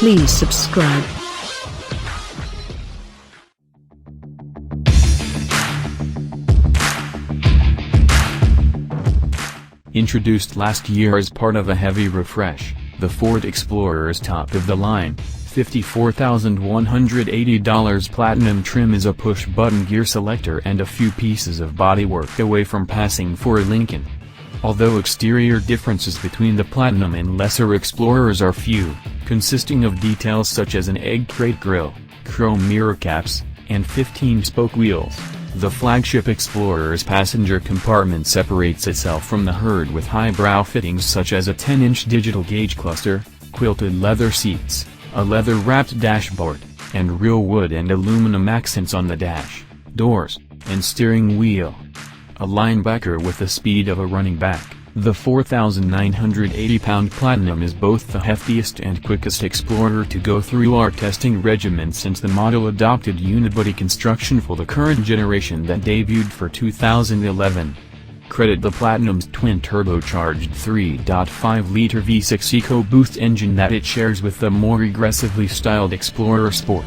Please subscribe. Introduced last year as part of a heavy refresh, the Ford Explorer's top-of-the-line, $54,180 Platinum trim is a push-button gear selector and a few pieces of bodywork away from passing for a Lincoln. Although exterior differences between the Platinum and lesser Explorers are few, consisting of details such as an egg crate grille, chrome mirror caps, and 15-spoke wheels, the flagship Explorer's passenger compartment separates itself from the herd with highbrow fittings such as a 10-inch digital gauge cluster, quilted leather seats, a leather-wrapped dashboard, and real wood and aluminum accents on the dash, doors, and steering wheel. A linebacker with the speed of a running back, the 4,980-pound Platinum is both the heftiest and quickest Explorer to go through our testing regimen since the model adopted unibody construction for the current generation that debuted for 2011. Credit the Platinum's twin turbocharged 3.5-liter V6 EcoBoost engine that it shares with the more aggressively styled Explorer Sport.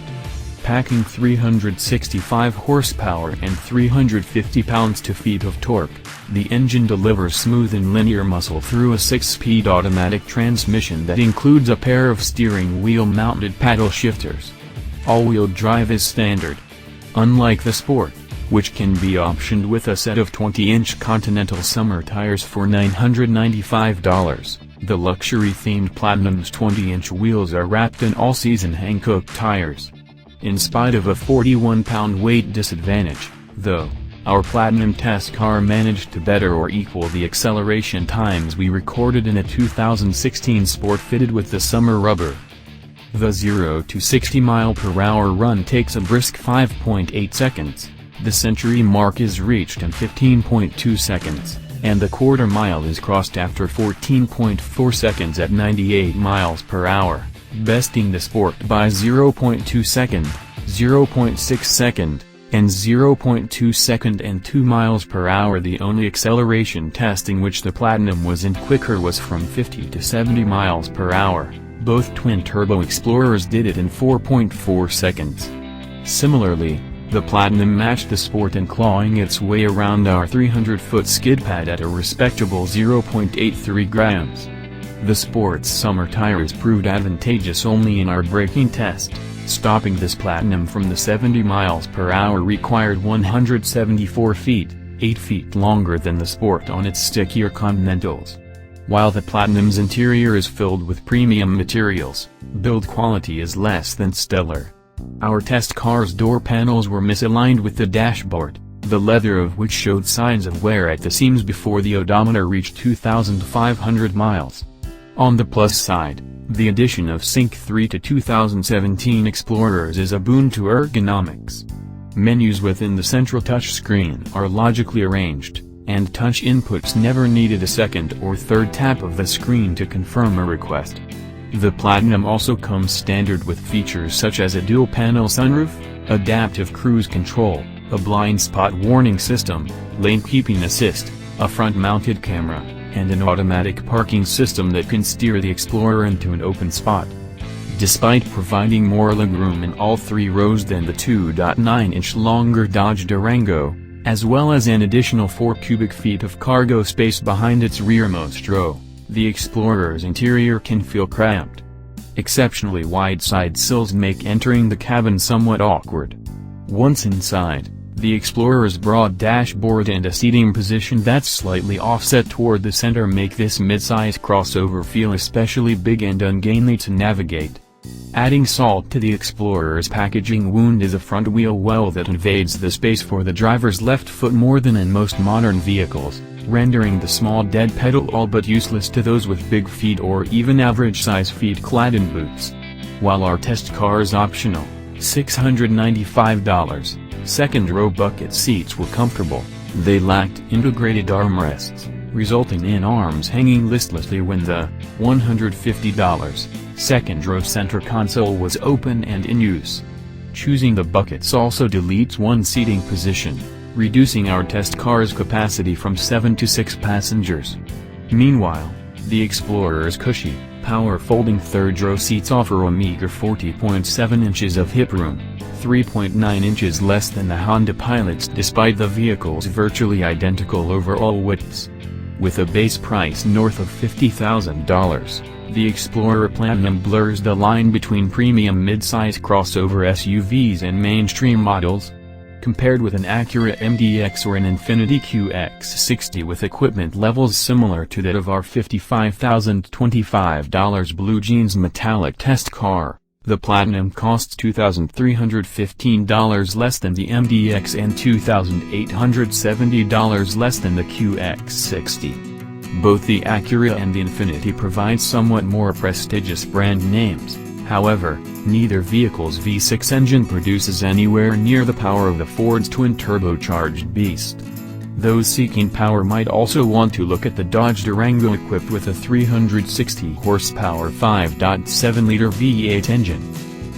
Packing 365 horsepower and 350 pounds-feet of torque, the engine delivers smooth and linear muscle through a 6-speed automatic transmission that includes a pair of steering wheel-mounted paddle shifters. All-wheel drive is standard. Unlike the Sport, which can be optioned with a set of 20-inch Continental summer tires for $995, the luxury-themed Platinum's 20-inch wheels are wrapped in all-season Hankook tires. In spite of a 41-pound weight disadvantage, though, our Platinum test car managed to better or equal the acceleration times we recorded in a 2016 Sport fitted with the summer rubber. The 0 to 60 mph run takes a brisk 5.8 seconds, the century mark is reached in 15.2 seconds, and the quarter mile is crossed after 14.4 seconds at 98 mph. Besting the Sport by 0.2 second, 0.6 second, and 0.2 second and 2 mph. The only acceleration test in which the Platinum was in quicker was from 50 to 70 mph. Both twin-turbo Explorers did it in 4.4 seconds. Similarly, the Platinum matched the Sport in clawing its way around our 300-foot skid pad at a respectable 0.83 grams. The Sport's summer tires proved advantageous only in our braking test, stopping this Platinum from the 70 mph required 174 feet, 8 feet longer than the Sport on its stickier Continentals. While the Platinum's interior is filled with premium materials, build quality is less than stellar. Our test car's door panels were misaligned with the dashboard, the leather of which showed signs of wear at the seams before the odometer reached 2,500 miles. On the plus side, the addition of Sync 3 to 2017 Explorers is a boon to ergonomics. Menus within the central touchscreen are logically arranged, and touch inputs never needed a second or third tap of the screen to confirm a request. The Platinum also comes standard with features such as a dual-panel sunroof, adaptive cruise control, a blind spot warning system, lane keeping assist, a front-mounted camera, and an automatic parking system that can steer the Explorer into an open spot. Despite providing more legroom in all three rows than the 2.9-inch longer Dodge Durango, as well as an additional 4 cubic feet of cargo space behind its rearmost row, the Explorer's interior can feel cramped. Exceptionally wide side sills make entering the cabin somewhat awkward. Once inside, the Explorer's broad dashboard and a seating position that's slightly offset toward the center make this midsize crossover feel especially big and ungainly to navigate. Adding salt to the Explorer's packaging wound is a front wheel well that invades the space for the driver's left foot more than in most modern vehicles, rendering the small dead pedal all but useless to those with big feet or even average-size feet clad in boots. While our test car's optional, $695, second-row bucket seats were comfortable, they lacked integrated armrests, resulting in arms hanging listlessly when the $150 second-row center console was open and in use. Choosing the buckets also deletes one seating position, reducing our test car's capacity from 7 to 6 passengers. Meanwhile, the Explorer's cushy, Power folding third-row seats offer a meager 40.7 inches of hip room, 3.9 inches less than the Honda Pilot's despite the vehicle's virtually identical overall widths. With a base price north of $50,000, the Explorer Platinum blurs the line between premium mid-size crossover SUVs and mainstream models. Compared with an Acura MDX or an Infiniti QX60 with equipment levels similar to that of our $55,025 Blue Jeans metallic test car, the Platinum costs $2,315 less than the MDX and $2,870 less than the QX60. Both the Acura and the Infiniti provide somewhat more prestigious brand names. However, neither vehicle's V6 engine produces anywhere near the power of the Ford's twin turbocharged beast. Those seeking power might also want to look at the Dodge Durango equipped with a 360 horsepower 5.7-liter V8 engine.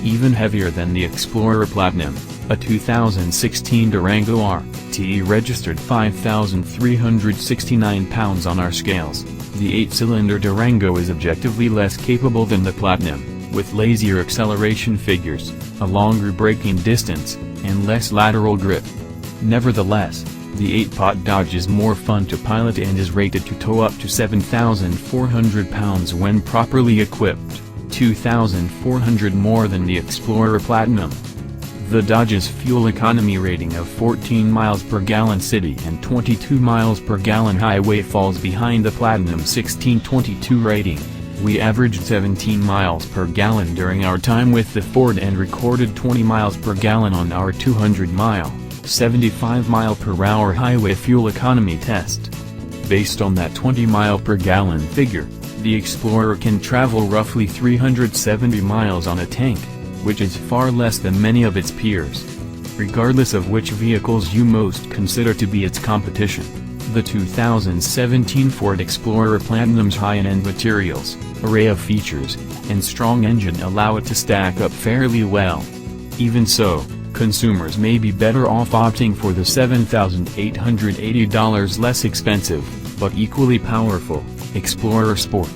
Even heavier than the Explorer Platinum, a 2016 Durango RT registered 5,369 pounds on our scales. The 8-cylinder Durango is objectively less capable than the Platinum, with lazier acceleration figures, a longer braking distance, and less lateral grip. Nevertheless, the 8-pot Dodge is more fun to pilot and is rated to tow up to 7,400 pounds when properly equipped, 2,400 more than the Explorer Platinum. The Dodge's fuel economy rating of 14 miles per gallon city and 22 miles per gallon highway falls behind the Platinum's 1622 rating. We averaged 17 miles per gallon during our time with the Ford and recorded 20 miles per gallon on our 200-mile, 75-mile-per-hour highway fuel economy test. Based on that 20-mile-per-gallon figure, the Explorer can travel roughly 370 miles on a tank, which is far less than many of its peers. Regardless of which vehicles you most consider to be its competition, the 2017 Ford Explorer Platinum's high-end materials, array of features, and strong engine allow it to stack up fairly well. Even so, consumers may be better off opting for the $7,880 less expensive, but equally powerful, Explorer Sport.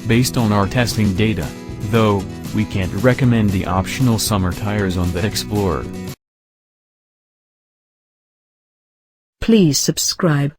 Based on our testing data, though, we can't recommend the optional summer tires on the Explorer. Please subscribe.